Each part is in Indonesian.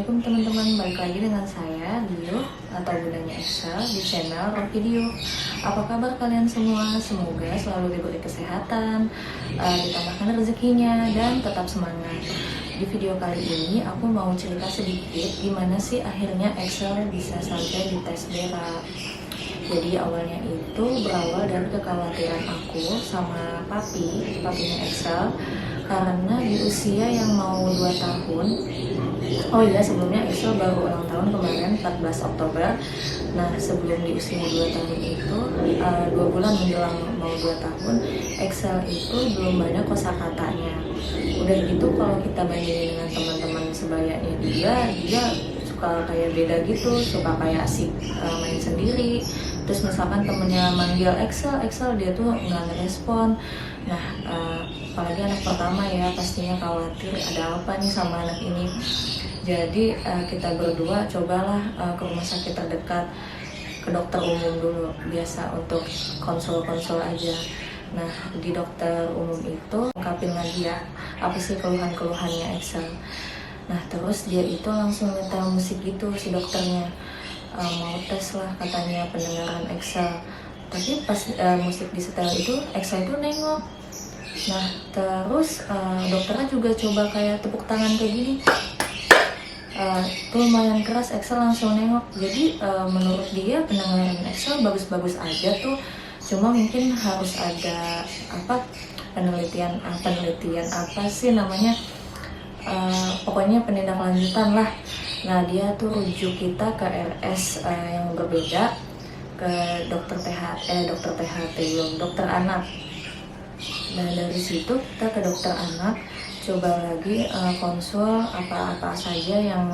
Assalamualaikum teman-teman, balik lagi dengan saya Dio atau Bundanya Excel di channel Rock Video. Apa kabar kalian semua? Semoga selalu diberi kesehatan, ditambahkan rezekinya, dan tetap semangat. Di video kali ini aku mau cerita sedikit gimana sih akhirnya Excel bisa sampai di tes berak. Jadi awalnya itu berawal dari kekhawatiran aku sama papinya Excel, karena di usia yang mau 2 tahun. Oh iya, sebelumnya Excel baru ulang tahun kemarin 14 Oktober. Nah, sebelum di usia 2 tahun itu, 2 bulan menjelang mau 2 tahun, Excel itu belum banyak kosakatanya. Udah gitu kalau kita bandingin dengan teman-teman sebayanya dia suka kayak beda gitu, suka kayak asik main sendiri. Terus misalkan temennya manggil Excel, dia tuh nggak ngerespon. Nah, apalagi anak pertama ya, pastinya khawatir ada apa nih sama anak ini. Jadi kita berdua cobalah ke rumah sakit terdekat, ke dokter umum dulu, biasa untuk konsul-konsul aja. Nah, di dokter umum itu ungkapin lagi ya, apa sih keluhan-keluhannya Excel. Nah, terus dia itu langsung nyetel musik gitu si dokternya. Mau tes lah katanya pendengaran Excel. Tapi pas musik disetel itu, Excel itu nengok. Nah, terus dokternya juga coba kayak tepuk tangan kayak gini. Itu lumayan keras, Excel langsung nengok. Jadi menurut dia pendengaran Excel bagus-bagus aja tuh. Cuma mungkin harus ada penelitian apa sih namanya, pokoknya penindaklanjutan lah. Nah, dia tuh rujuk kita ke RS yang berbeda, ke dokter anak. Nah, dari situ kita ke dokter anak, coba lagi konsul apa saja yang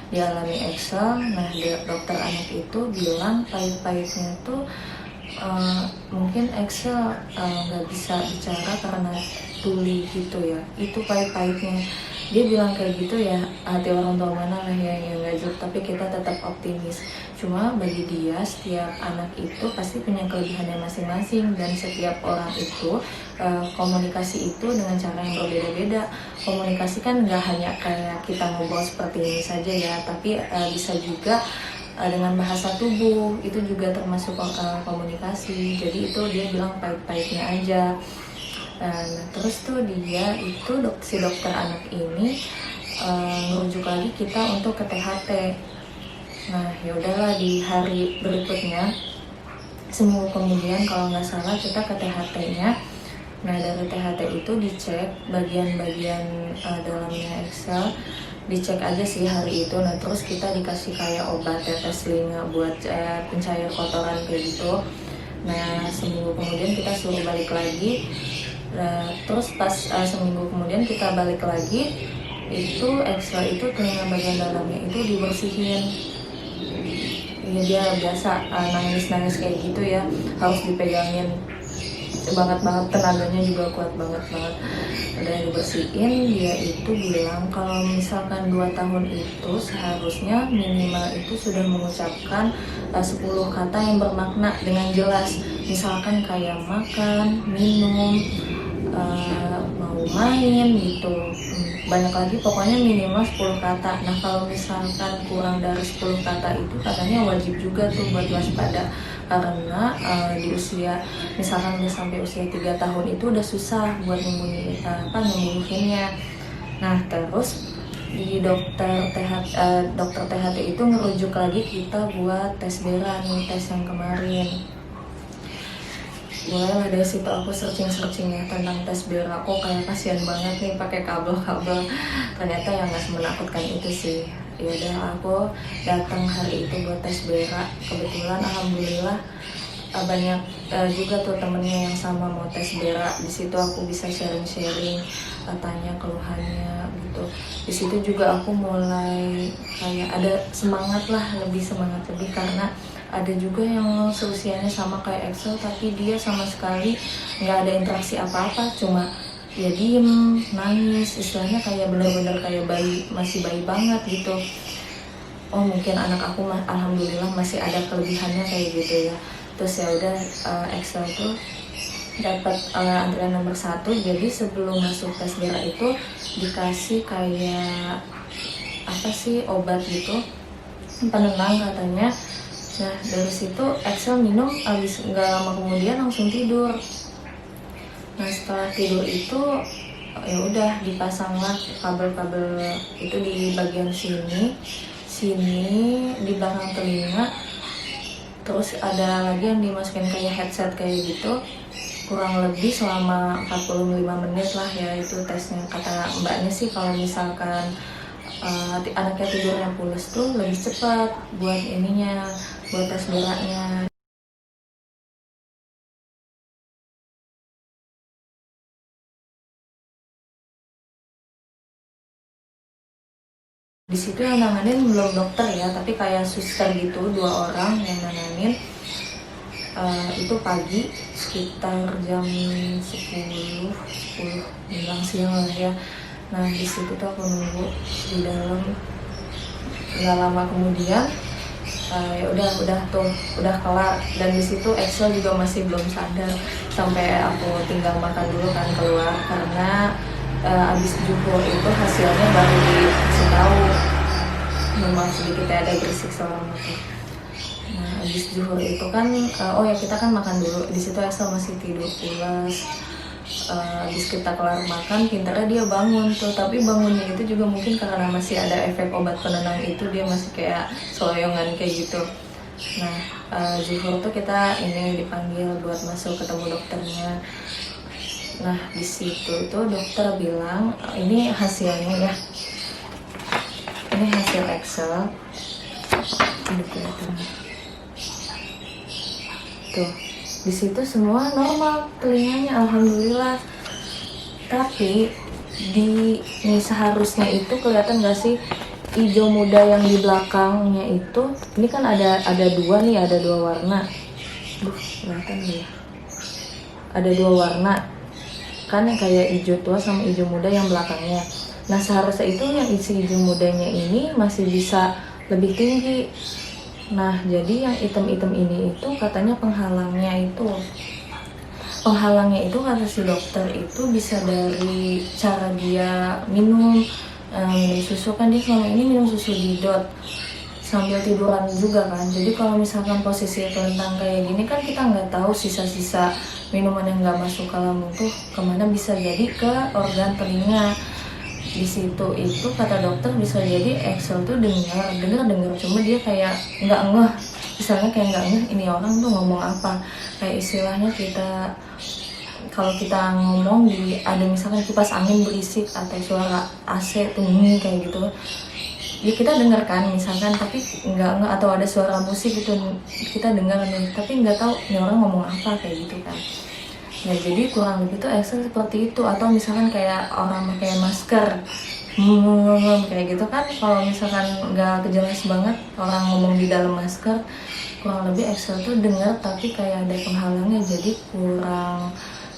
dialami Excel. Nah, dokter anak itu bilang pahit-pahitnya tuh mungkin Excel nggak bisa bicara karena tuli gitu ya, itu pahit-pahitnya. Dia bilang kayak gitu ya, hati orang tua mana lah ya yang nggak jeruk, tapi kita tetap optimis. Cuma bagi dia, setiap anak itu pasti punya kelebihannya masing-masing, dan setiap orang itu komunikasi itu dengan cara yang berbeda-beda. Komunikasi kan nggak hanya kayak kita ngobrol seperti ini saja ya, tapi bisa juga dengan bahasa tubuh, itu juga termasuk komunikasi. Jadi itu dia bilang pahit-pahitnya aja. Nah, terus tuh si dokter anak ini ngerujuk lagi kita untuk ke THT. Nah, ya udahlah, di hari berikutnya, seminggu kemudian kalau nggak salah, kita ke THT-nya. Nah, dari THT itu dicek bagian-bagian dalamnya Excel, dicek aja sih hari itu. Nah, terus kita dikasih kayak obat tetes telinga buat pencair kotoran kayak gitu. Nah, seminggu kemudian kita suruh balik lagi. Nah, terus pas seminggu kemudian kita balik lagi, itu Excel itu telinga bagian dalamnya itu dibersihin. Ya, dia biasa nangis kayak gitu ya, harus dipegangin banget, tenaganya juga kuat banget. Udah dibersihin, dia itu bilang kalau misalkan 2 tahun itu seharusnya minimal itu sudah mengucapkan 10 kata yang bermakna dengan jelas. Misalkan kayak makan, minum, mau main gitu, banyak lagi, pokoknya minimal 10 kata. Nah, kalau misalkan kurang dari 10 kata itu katanya wajib juga tuh buat waspada, karena di usia, misalkan udah sampai usia 3 tahun itu udah susah buat nyembuhinnya. Nah, terus di dokter THT itu ngerujuk lagi kita buat tes berak nih, tes yang kemarin. Mulailah dari situ aku searching ya tentang tes berak. Kok kayak kasihan banget nih pakai kabel. Ternyata yang nggak semenakutkan itu sih. Ya udah, aku datang hari itu buat tes berak. Kebetulan alhamdulillah banyak juga tuh temennya yang sama mau tes berak. Di situ aku bisa sharing, tanya keluhannya gitu. Di situ juga aku mulai kayak ada lebih semangat karena ada juga yang seusianya sama kayak Excel, tapi dia sama sekali nggak ada interaksi apa-apa, cuma ya diem, nangis, istilahnya kayak bener-bener kayak masih bayi banget gitu. Oh, mungkin anak aku alhamdulillah masih ada kelebihannya kayak gitu ya. Terus ya udah, Excel tuh dapat antrian nomor 1. Jadi sebelum masuk tes berak itu dikasih kayak apa sih obat gitu, penenang katanya. Nah dari situ Excel minum, abis nggak lama kemudian langsung tidur. Nah setelah tidur itu ya udah dipasanglah kabel-kabel itu di bagian sini di belakang telinga. Terus ada lagi yang dimasukin kayak headset kayak gitu, kurang lebih selama 45 menit lah ya itu tesnya. Kata mbaknya sih kalau misalkan anaknya tidurnya pules tuh lebih cepat buat ininya, buat tes darahnya. Di situ yang nanganin belum dokter ya, tapi kayak suster gitu, 2 orang yang nanganin. Itu pagi sekitar jam 10 menjelang siang lah ya. Nah di situ tuh aku nunggu di dalam. Nggak lama kemudian ya udah kelar. Dan di situ Excel juga masih belum sadar, sampai aku tinggal makan dulu kan keluar, karena abis zuhur itu hasilnya baru dikasih tahu. Memang sedikit ada berisik selama itu. Nah abis zuhur itu kan oh ya kita kan makan dulu. Di situ Excel masih tidur pulas. Abis kita kelar makan, pintarnya dia bangun tuh, tapi bangunnya itu juga mungkin karena masih ada efek obat penenang itu, dia masih kayak seloyongan kayak gitu. Nah zuhur tuh kita ini dipanggil buat masuk ketemu dokternya. Nah di situ tuh dokter bilang ini hasilnya ya, ini hasil Excel. Ini kelihatan tuh, di situ semua normal telinganya, alhamdulillah. Tapi ini seharusnya itu kelihatan gak sih hijau muda yang di belakangnya itu? Ini kan ada 2 nih, ada 2 warna. Kelihatan ya? Ada 2 warna kan, yang kayak hijau tua sama hijau muda yang belakangnya. Nah seharusnya itu yang isi hijau mudanya ini masih bisa lebih tinggi. Nah jadi yang hitam-hitam ini itu katanya penghalangnya itu kata si dokter itu bisa dari cara dia minum susu. Kan dia selama ini minum susu didot sambil tiduran juga kan. Jadi kalau misalkan posisi telentang kayak gini kan kita nggak tahu sisa-sisa minuman yang nggak masuk ke lambung tuh kemana, bisa jadi ke organ telinga. Di situ itu kata dokter bisa jadi Excel tuh dengar, cuma dia kayak nggak ngeh. Misalnya kayak nggak ngeh ini orang tuh ngomong apa. Kayak istilahnya kita kalau kita ngomong ada misalkan kipas angin berisik atau suara AC bunyi kayak gitu, ya kita dengar kan misalkan, tapi nggak atau ada suara musik gitu kita dengar nih, tapi nggak tahu ini orang ngomong apa kayak gitu kan. Ya jadi kurang lebih tuh Excel seperti itu. Atau misalkan kayak orang pakai masker kayak gitu kan, kalau misalkan nggak jelas banget orang ngomong di dalam masker, kurang lebih Excel tuh dengar tapi kayak ada penghalangnya, jadi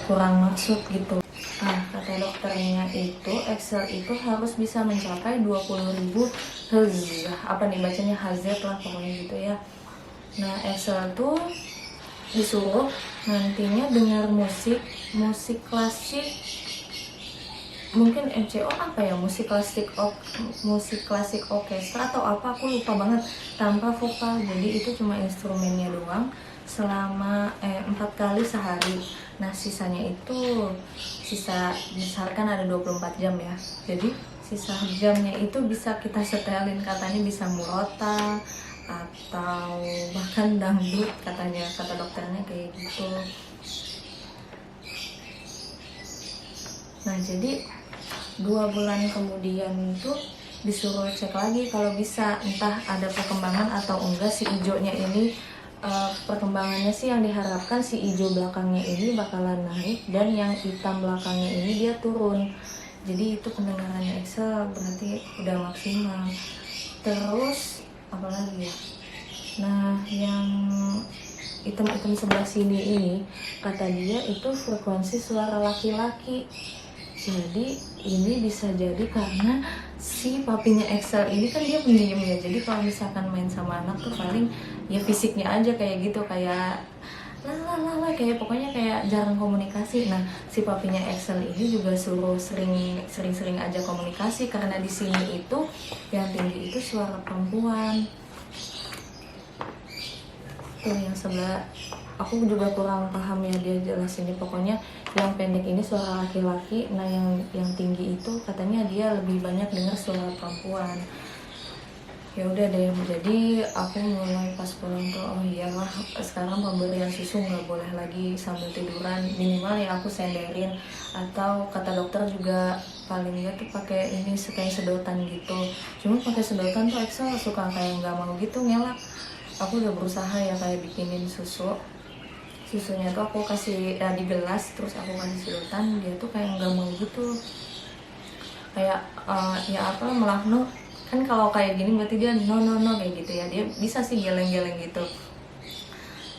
kurang maksud gitu. Nah kata dokternya itu Excel itu harus bisa mencapai 20.000 Hz, apa nih bacanya Hz lah pokoknya gitu ya. Nah Excel tuh disuruh nantinya dengar musik klasik, mungkin MCO apa ya, musik klasik orkestra atau apa, aku lupa banget, tanpa vokal. Jadi itu cuma instrumennya doang selama 4 kali sehari. Nah sisanya itu misalkan ada 24 jam ya, jadi sisa jamnya itu bisa kita setelin, katanya bisa murota atau bahkan dangdut katanya, kata dokternya kayak gitu. Nah jadi 2 bulan kemudian itu disuruh cek lagi kalau bisa, entah ada perkembangan atau enggak si hijaunya ini. Perkembangannya sih yang diharapkan si hijau belakangnya ini bakalan naik dan yang hitam belakangnya ini dia turun. Jadi itu pendengarannya Excel berarti udah maksimal. Terus apalagi ya, nah yang hitam-hitam sebelah sini ini kata dia itu frekuensi suara laki-laki. Jadi ini bisa jadi karena si papinya Excel ini kan dia pendiam ya, jadi kalau misalkan main sama anak tuh paling ya fisiknya aja kayak gitu, kayak lah kayak pokoknya kayak jarang komunikasi. Nah, si papinya Excel ini juga suruh sering-sering aja komunikasi, karena di sini itu yang tinggi itu suara perempuan. Tuh yang sebelah aku juga kurang paham ya dia jelasinnya, pokoknya yang pendek ini suara laki-laki, nah yang tinggi itu katanya dia lebih banyak dengar suara perempuan. Ya udah deh, jadi aku mulai pas pulang tuh, oh iyalah sekarang pemberian susu nggak boleh lagi sambil tiduran, minimal ya aku senderin, atau kata dokter juga paling nggak tuh pakai ini kayak sedotan gitu. Cuma pakai sedotan tuh Excel suka kayak nggak mau gitu, ngelak. Aku udah berusaha ya kayak bikinin susunya tuh aku kasih di gelas, terus aku kasih sedotan, dia tuh kayak nggak mau gitu, kayak ya apa malah no, kan kalau kayak gini berarti dia no kayak gitu ya, dia bisa sih geleng-geleng gitu.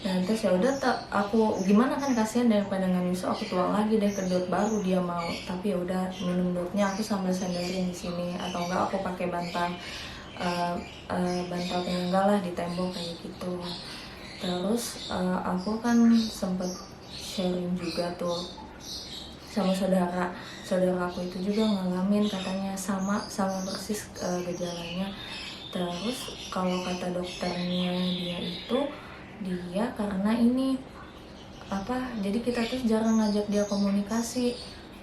Nah terus ya udah aku gimana kan, kasihan daripada nggak nyusu, aku tuang lagi deh ke dot, baru dia mau. Tapi ya udah, minum dotnya aku sambil sandarin di sini, atau enggak aku pakai bantal bantal penyangga lah di tembok kayak gitu. Terus aku kan sempet sharing juga tuh sama saudara aku itu juga ngalamin, katanya sama persis gejalanya. Terus kalau kata dokternya dia karena ini apa, jadi kita tuh jarang ngajak dia komunikasi,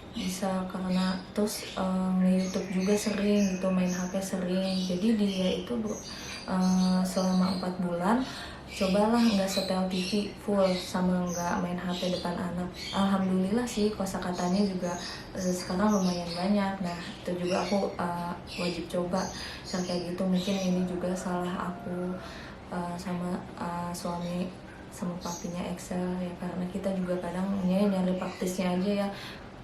bisa karena terus nge-YouTube juga sering gitu, main HP sering, jadi dia itu selama 4 bulan cobalah nggak setel TV full sama nggak main HP depan anak. Alhamdulillah sih kosakatanya juga sekarang lumayan banyak. Nah itu juga aku wajib coba kayak gitu. Mungkin ini juga salah aku sama suami sama papinya Excel ya, karena kita juga kadang nyari praktisnya aja ya.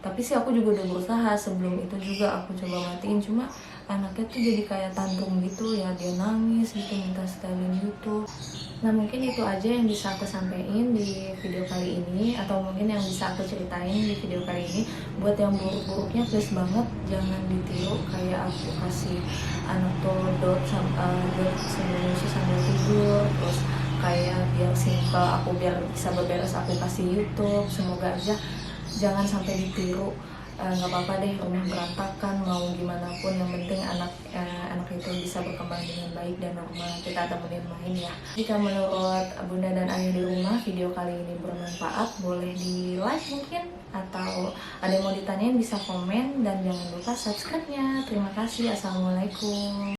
Tapi sih aku juga udah berusaha, sebelum itu juga aku coba matiin, cuma anaknya tuh jadi kayak tantrum gitu ya, dia nangis gitu minta setelin YouTube. Nah mungkin itu aja yang bisa aku sampaikan di video kali ini, atau mungkin yang bisa aku ceritain di video kali ini. Buat yang buruk-buruknya please banget jangan ditiru, kayak aku kasih anak tuh dot sambil nyusu sambil tidur, terus kayak biar simple, aku biar bisa beberes aku kasih YouTube. Semoga aja jangan sampai ditiru. Nggak apa-apa deh rumah berantakan mau gimana pun, yang penting anak itu bisa berkembang dengan baik dan normal, kita temenin main ya. Jika menurut bunda dan ayah di rumah video kali ini bermanfaat, boleh di like mungkin, atau ada yang mau ditanyain bisa komen, dan jangan lupa subscribe nya. Terima kasih. Assalamualaikum.